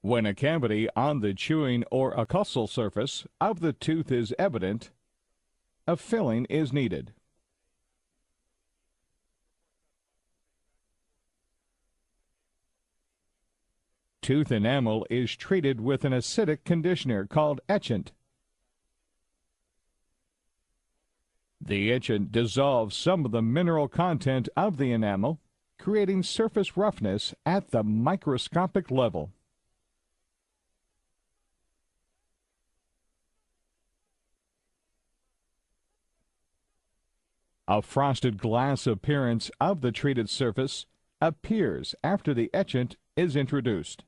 When a cavity on the chewing or occlusal surface of the tooth is evident, a filling is needed. Tooth enamel is treated with an acidic conditioner called etchant. The etchant dissolves some of the mineral content of the enamel, creating surface roughness at the microscopic level. A frosted glass appearance of the treated surface appears after the etchant is introduced.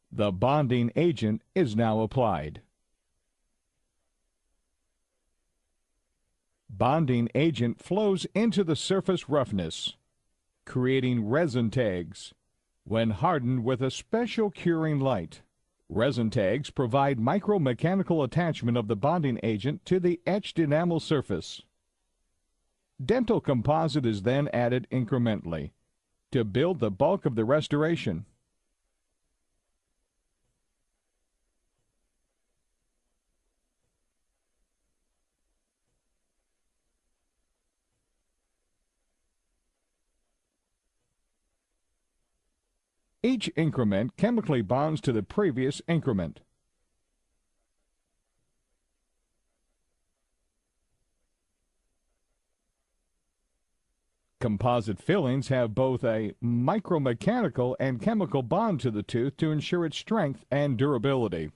The bonding agent is now applied. Bonding agent flows into the surface roughness, creating resin tags. When hardened with a special curing light, resin tags provide micromechanical attachment of the bonding agent to the etched enamel surface. Dental composite is then added incrementally to build the bulk of the restoration. Each increment chemically bonds to the previous increment. Composite fillings have both a micromechanical and chemical bond to the tooth to ensure its strength and durability.